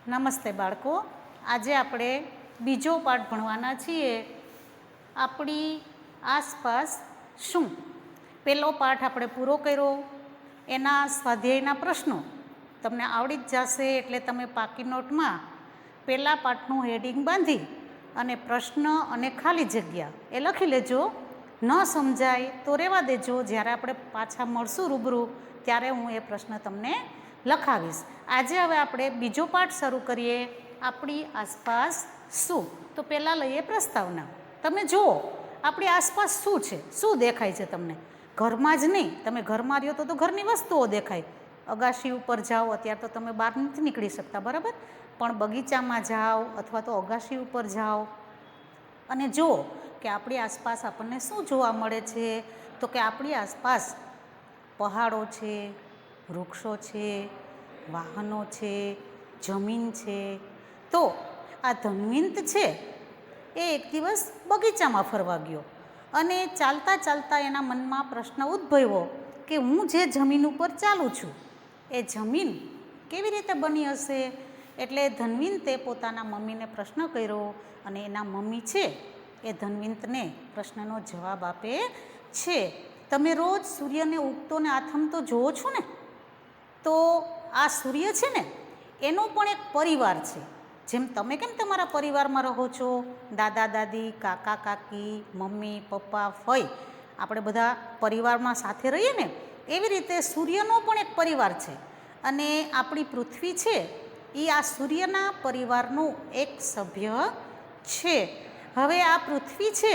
નમસ્તે બાળકો, આજે આપણે બીજો પાઠ ભણવાના છીએ. આપણી આસપાસ શું? પહેલો પાઠ આપણે પૂરો કર્યો. એના સ્વાધ્યાયના પ્રશ્નો તમને આવડી જ જશે, એટલે તમે પાકી નોટમાં પહેલા પાઠનું હેડિંગ બાંધી અને પ્રશ્ન અને ખાલી જગ્યા એ લખી લેજો. ન સમજાય તો રહેવા દેજો, જ્યારે આપણે પાછા મળશું રૂબરૂ ત્યારે હું એ પ્રશ્ન તમને લખાવીશ. આજે હવે આપણે બીજો પાઠ શરૂ કરીએ. આપણી આસપાસ શું? તો પહેલાં લઈએ પ્રસ્તાવના. તમે જુઓ આપણી આસપાસ શું છે, શું દેખાય છે તમને? ઘરમાં જ નહીં, તમે ઘરમાં રહ્યો તો ઘરની વસ્તુઓ દેખાય. અગાશી ઉપર જાઓ, અત્યારે તો તમે બહાર નથી નીકળી શકતા, બરાબર, પણ બગીચામાં જાઓ અથવા તો અગાશી ઉપર જાઓ અને જુઓ કે આપણી આસપાસ આપણને શું જોવા મળે છે. તો કે આપણી આસપાસ પહાડો છે, વૃક્ષો છે, વાહનો છે, જમીન છે. તો આ ધન્વંત છે એ એક દિવસ બગીચામાં ફરવા ગયો અને ચાલતા ચાલતા એના મનમાં પ્રશ્ન ઉદ્ભવ્યો કે હું જે જમીન ઉપર ચાલું છું એ જમીન કેવી રીતે બની હશે. એટલે ધન્વંતે પોતાના મમ્મીને પ્રશ્ન કર્યો અને એના મમ્મી છે એ ધન્વંતને પ્રશ્નનો જવાબ આપે છે. તમે રોજ સૂર્યને ઉગતો ને આથમતો જોવો છો ને, તો આ સૂર્ય છે ને એનો પણ એક પરિવાર છે. જેમ તમે કેમ તમારા પરિવારમાં રહો છો, દાદા દાદી, કાકા કાકી, મમ્મી પપ્પા, ફઈ, આપણે બધા પરિવારમાં સાથે રહીએ ને, એવી રીતે સૂર્યનો પણ એક પરિવાર છે. અને આપણી પૃથ્વી છે એ આ સૂર્યના પરિવારનું એક સભ્ય છે. હવે આ પૃથ્વી છે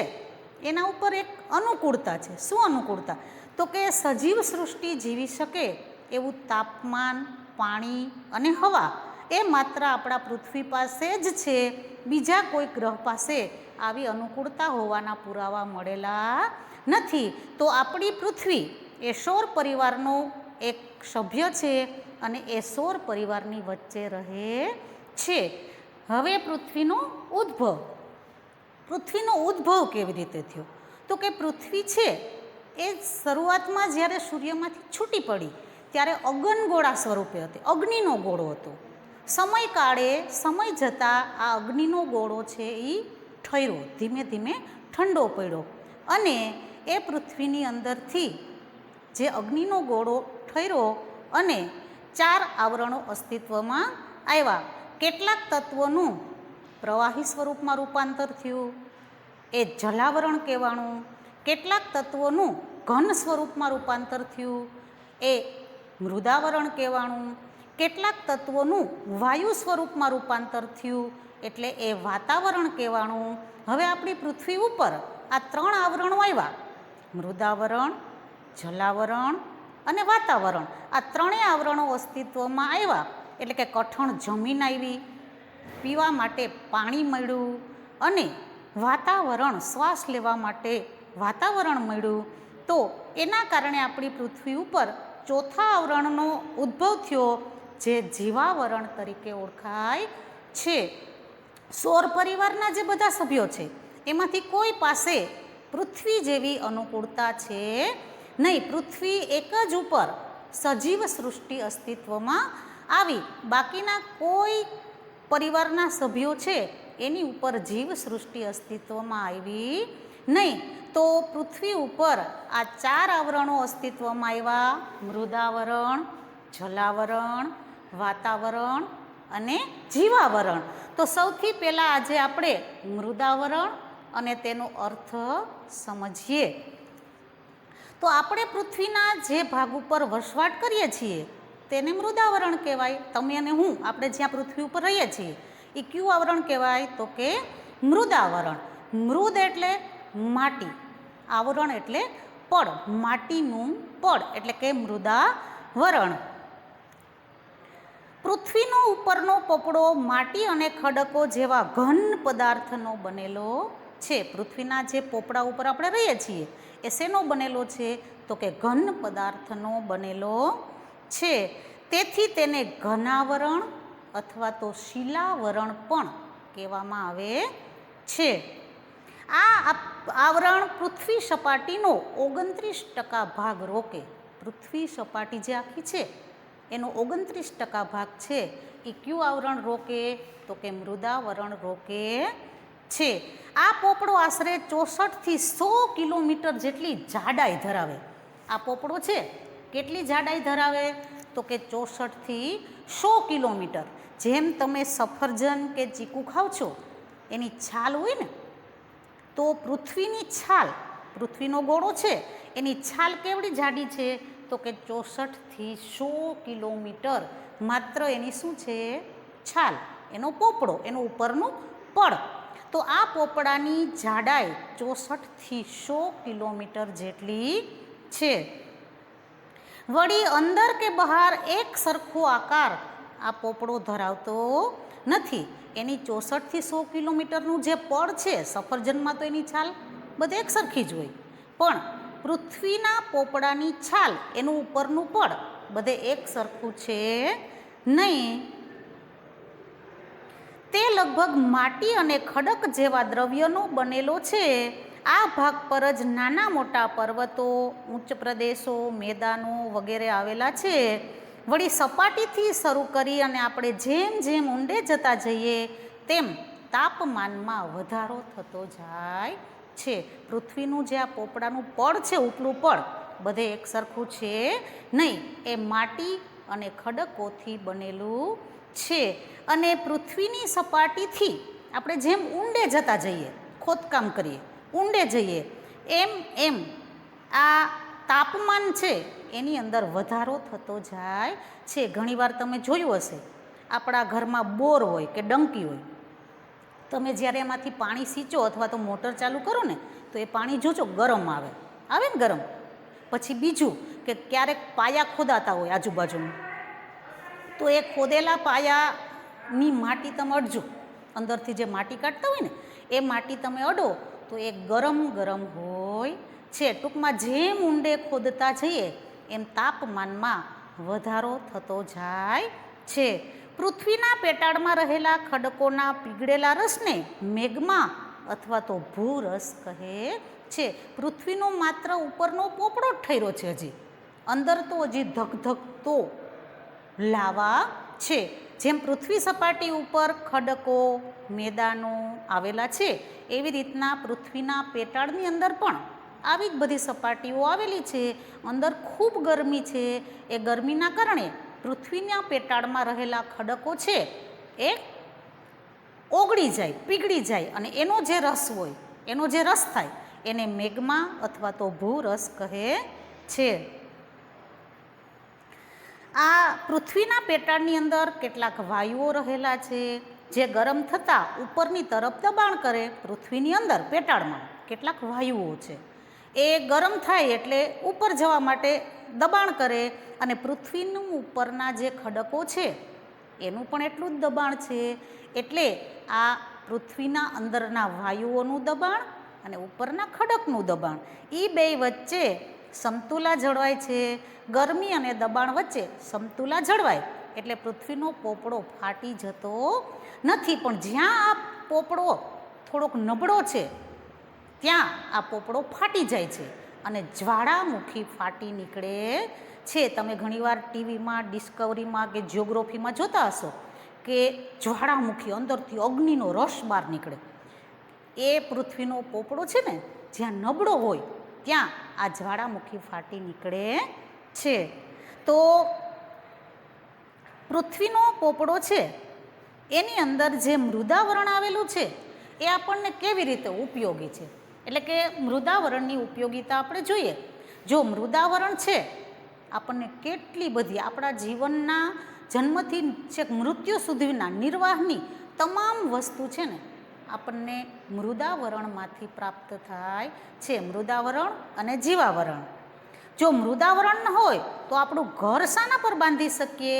એના ઉપર એક અનુકૂળતા છે. શું અનુકૂળતા? તો કે સજીવ સૃષ્ટિ જીવી શકે એવું તાપમાન, પાણી અને હવા એ માત્ર આપણા પૃથ્વી પાસે જ છે. બીજા કોઈ ગ્રહ પાસે આવી અનુકૂળતા હોવાના પુરાવા મળેલા નથી. તો આપણી પૃથ્વી એ સૌર પરિવારનો એક સભ્ય છે અને એ સૌર પરિવારની વચ્ચે રહે છે. હવે પૃથ્વીનો ઉદ્ભવ કેવી રીતે થયો? તો કે પૃથ્વી છે એ શરૂઆતમાં જ્યારે સૂર્યમાંથી છૂટી પડી ત્યારે અગનગોળા સ્વરૂપે હતી, અગ્નિનો ગોળો હતો. સમય જતાં આ અગ્નિનો ગોળો છે એ ઠર્યો, ધીમે ધીમે ઠંડો પડ્યો અને એ પૃથ્વીની અંદરથી જે અગ્નિનો ગોળો ઠર્યો અને 4 આવરણો અસ્તિત્વમાં આવ્યા. કેટલાક તત્વોનું પ્રવાહી સ્વરૂપમાં રૂપાંતર થયું, એ જલાવરણ કહેવાનું. કેટલાક તત્વોનું ઘન સ્વરૂપમાં રૂપાંતર થયું, એ મૃદાવરણ કહેવાનું. કેટલાક તત્વોનું વાયુ સ્વરૂપમાં રૂપાંતર થયું, એટલે એ વાતાવરણ કહેવાનું. હવે આપણી પૃથ્વી ઉપર આ 3 આવરણો આવ્યા, મૃદાવરણ, જલાવરણ અને વાતાવરણ. આ 3 આવરણો અસ્તિત્વમાં આવ્યા એટલે કે કઠણ જમીન આવી, પીવા માટે પાણી મળ્યું અને વાતાવરણ, શ્વાસ લેવા માટે વાતાવરણ મળ્યું. તો એના કારણે આપણી પૃથ્વી ઉપર ચોથા આવરણનો ઉદ્ભવ થયો, જે જીવાવરણ તરીકે ઓળખાય છે. સૌર પરિવારના જે બધા સભ્યો છે એમાંથી કોઈ પાસે પૃથ્વી જેવી અનુકૂળતા છે નહીં. પૃથ્વી એક જ ઉપર સજીવ સૃષ્ટિ અસ્તિત્વમાં આવી, બાકીના કોઈ પરિવારના સભ્યો છે એની ઉપર જીવ સૃષ્ટિ અસ્તિત્વમાં આવી નહીં. તો પૃથ્વી ઉપર આ 4 આવરણો અસ્તિત્વમાં આવ્યા, મૃદાવરણ, જલાવરણ, વાતાવરણ અને જીવાવરણ. તો સૌથી પહેલાં આજે આપણે મૃદાવરણ અને તેનો અર્થ સમજીએ. તો આપણે પૃથ્વીના જે ભાગ ઉપર વસવાટ કરીએ છીએ તેને મૃદાવરણ કહેવાય. તમે અને હું, આપણે જ્યાં પૃથ્વી ઉપર રહીએ છીએ એ કયું આવરણ કહેવાય? તો કે મૃદાવરણ. મૃદ એટલે માટી, આવરણ એટલે પડ, માટીનું પડ એટલે કે મૃદાવરણ. પૃથ્વીનો ઉપરનો પોપડો માટી અને ખડકો જેવા ઘન પદાર્થનો બનેલો છે. પૃથ્વીના જે પોપડા ઉપર આપણે રહીએ છીએ એ શેનો બનેલો છે? તો કે ઘન પદાર્થનો બનેલો છે. તેથી તેને ઘનાવરણ અથવા તો શિલાવરણ પણ કહેવામાં આવે છે. આ આવરણ પૃથ્વી સપાટીનો 29% ભાગ રોકે. પૃથ્વી સપાટી જે આખી છે એનો 29% ભાગ છે એ કયું આવરણ રોકે? તો કે મૃદાવરણ રોકે છે. આ પોપડો આશરે 64થી 100 કિલોમીટર જેટલી જાડાઈ ધરાવે. આ પોપડો છે કેટલી જાડાઈ ધરાવે? તો કે 64થી 100 કિલોમીટર. જેમ તમે સફરજન કે ચીકુ ખાવ છો એની છાલ હોય ને, તો પૃથ્વીની છાલ, પૃથ્વીનો ગોળો છે એની છાલ કેવડી જાડી છે? તો કે 64થી 100 કિલોમીટર. માત્ર એની શું છે? છાલ, એનો પોપડો, એનું ઉપરનું પડ. તો આ પોપડાની જાડાઈ 64થી 100 કિલોમીટર જેટલી છે. વળી અંદર કે બહાર એક સરખો આકાર આ પોપડો ધરાવતો નથી. એની 64થી 100 કિલોમીટરનું જે પડ છે, સફરજનમાં તો એની છાલ બધે એક સરખી જ હોય, પણ પૃથ્વીના પોપડાની છાલ, એનું ઉપરનું પડ બધે એક સરખું છે નહીં. તે લગભગ માટી અને ખડક જેવા દ્રવ્યનો બનેલો છે. આ ભાગ પર જ નાના મોટા પર્વતો, ઉચ્ચ પ્રદેશો, મેદાનો વગેરે આવેલા છે. વળી સપાટીથી શરૂ કરી અને આપણે જેમ જેમ ઊંડે જતા જઈએ તેમ તાપમાનમાં વધારો થતો જાય છે. પૃથ્વીનું જે આ પોપડાનું પડ છે, ઉપલું પડ બધે એક સરખું છે નહીં. એ માટી અને ખડકોથી બનેલું છે. અને પૃથ્વીની સપાટીથી આપણે જેમ ઊંડે જતા જઈએ, ખોદકામ કરીએ, ઊંડે જઈએ, એમ એમ આ તાપમાન છે એની અંદર વધારો થતો જાય છે. ઘણીવાર તમે જોયું હશે, આપણા ઘરમાં બોર હોય કે ડંકી હોય, તમે જ્યારે એમાંથી પાણી સીંચો અથવા તો મોટર ચાલુ કરો ને, તો એ પાણી જોજો ગરમ આવે, આવે ને ગરમ. પછી બીજું કે ક્યારેક પાયા ખોદાતા હોય આજુબાજુમાં, તો એ ખોદેલા પાયાની માટી તમે અડજો, અંદરથી જે માટી કાઢતા હોય ને એ માટી તમે અડો તો એ ગરમ ગરમ હોય છે. ટૂંકમાં જેમ ઊંડે ખોદતા જઈએ એમ તાપમાનમાં વધારો થતો જાય છે. પૃથ્વીના પેટાળમાં રહેલા ખડકોના પીગળેલા રસને મેગ્મા અથવા તો ભૂરસ કહે છે. પૃથ્વીનો માત્ર ઉપરનો પોપડો જ ઠર્યો છે, હજી અંદર તો હજી ધગધગતો લાવા છે. જેમ પૃથ્વી સપાટી ઉપર ખડકો, મેદાનો આવેલા છે, એવી રીતના પૃથ્વીના પેટાળની અંદર પણ આવી જ બધી સપાટીઓ આવેલી છે. અંદર ખૂબ ગરમી છે. એ ગરમીના કારણે પૃથ્વીના પેટાળમાં રહેલા ખડકો છે એ ઓગળી જાય, પીગળી જાય, અને એનો જે રસ હોય, એનો જે રસ થાય એને મેગ્મા અથવા તો ભૂરસ કહે છે. આ પૃથ્વીના પેટાળની અંદર કેટલાક વાયુઓ રહેલા છે જે ગરમ થતાં ઉપરની તરફ દબાણ કરે. પૃથ્વીની અંદર પેટાળમાં કેટલાક વાયુઓ છે, એ ગરમ થાય એટલે ઉપર જવા માટે દબાણ કરે, અને પૃથ્વીનું ઉપરના જે ખડકો છે એનું પણ એટલું જ દબાણ છે. એટલે આ પૃથ્વીના અંદરના વાયુઓનું દબાણ અને ઉપરના ખડકનું દબાણ, એ બે વચ્ચે સમતુલા જળવાય છે. ગરમી અને દબાણ વચ્ચે સમતુલા જળવાય એટલે પૃથ્વીનો પોપડો ફાટી જતો નથી. પણ જ્યાં આ પોપડો થોડોક નબળો છે ત્યાં આ પોપડો ફાટી જાય છે અને જ્વાળામુખી ફાટી નીકળે છે. તમે ઘણીવાર ટીવીમાં, ડિસ્કવરીમાં કે જિયોગ્રાફીમાં જોતા હશો કે જ્વાળામુખી અંદરથી અગ્નિનો રસ બહાર નીકળે. એ પૃથ્વીનો પોપડો છે ને, જ્યાં નબળો હોય ત્યાં આ જ્વાળામુખી ફાટી નીકળે છે. તો પૃથ્વીનો પોપડો છે એની અંદર જે મૃદાવરણ આવેલું છે એ આપણને કેવી રીતે ઉપયોગી છે, એટલે કે મૃદાવરણની ઉપયોગિતા આપણે જોઈએ. જો મૃદાવરણ છે આપણને કેટલી બધી આપણા જીવનના જન્મથી છેક મૃત્યુ સુધીના નિર્વાહની તમામ વસ્તુ છે ને આપણને મૃદાવરણમાંથી પ્રાપ્ત થાય છે. મૃદાવરણ અને જીવાવરણ. જો મૃદાવરણ ન હોય તો આપણું ઘર શાના પર બાંધી શકીએ?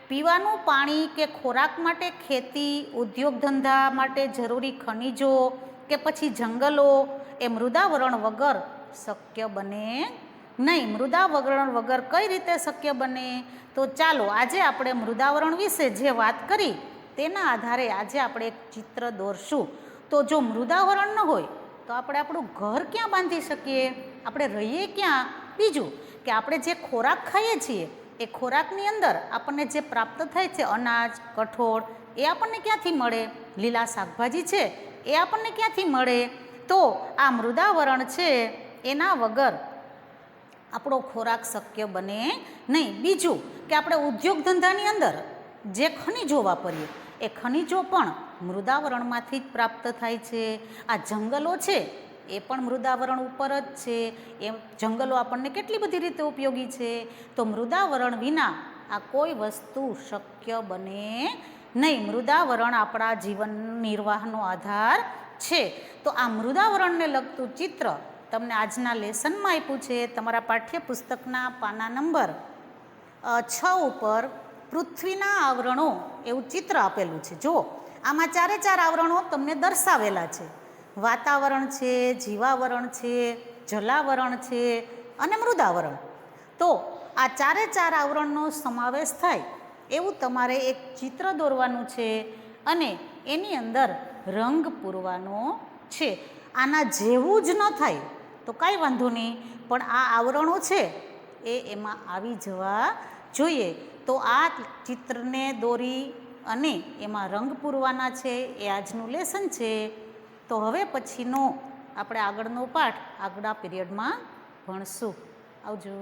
પીવાનું પાણી કે ખોરાક માટે ખેતી, ઉદ્યોગ ધંધા માટે જરૂરી ખનિજો કે પછી જંગલો, એ મૃદાવરણ વગર શક્ય બને નહીં. મૃદાવરણ વગર કઈ રીતે શક્ય બને? તો ચાલો આજે આપણે મૃદાવરણ વિશે જે વાત કરી તેના આધારે આજે આપણે એક ચિત્ર દોરશું. તો જો મૃદાવરણ ન હોય તો આપણે આપણું ઘર ક્યાં બાંધી શકીએ? આપણે રહીએ ક્યાં? બીજું કે આપણે જે ખોરાક ખાઈએ છીએ એ ખોરાકની અંદર આપણને જે પ્રાપ્ત થાય છે અનાજ, કઠોળ, એ આપણને ક્યાંથી મળે? લીલા શાકભાજી છે એ આપણને ક્યાંથી મળે? તો આ મૃદાવરણ છે એના વગર આપણો ખોરાક શક્ય બને નહીં. બીજું કે આપણે ઉદ્યોગ ધંધાની અંદર જે ખનિજો વાપરીએ એ ખનિજો પણ મૃદાવરણમાંથી જ પ્રાપ્ત થાય છે. આ જંગલો છે એ પણ મૃદાવરણ ઉપર જ છે. એ જંગલો આપણને કેટલી બધી રીતે ઉપયોગી છે. તો મૃદાવરણ વિના આ કોઈ વસ્તુ શક્ય બને નહીં. મૃદાવરણ આપણા જીવન નિર્વાહનો આધાર છે. તો આ મૃદાવરણને લગતું ચિત્ર તમને આજના લેસનમાં આપ્યું છે. તમારા પાઠ્યપુસ્તકના પાના નંબર 6 ઉપર પૃથ્વીના આવરણો એવું ચિત્ર આપેલું છે. જુઓ, આમાં 4 આવરણો તમને દર્શાવેલા છે. વાતાવરણ છે, જીવાવરણ છે, જલાવરણ છે અને મૃદાવરણ. તો આ 4 આવરણનો સમાવેશ થાય એવું તમારે એક ચિત્ર દોરવાનું છે અને એની અંદર રંગ પૂરવાનો છે. આના જેવું જ ન થાય તો કાંઈ વાંધો નહીં, પણ આ આવરણો છે એ એમાં આવી જવા જોઈએ. તો આ ચિત્રને દોરી અને એમાં રંગ પૂરવાના છે. એ આજનું લેસન છે. તો હવે પછીનો આપણે આગળનો પાઠ આગળના પીરિયડમાં ભણશું. આવજો.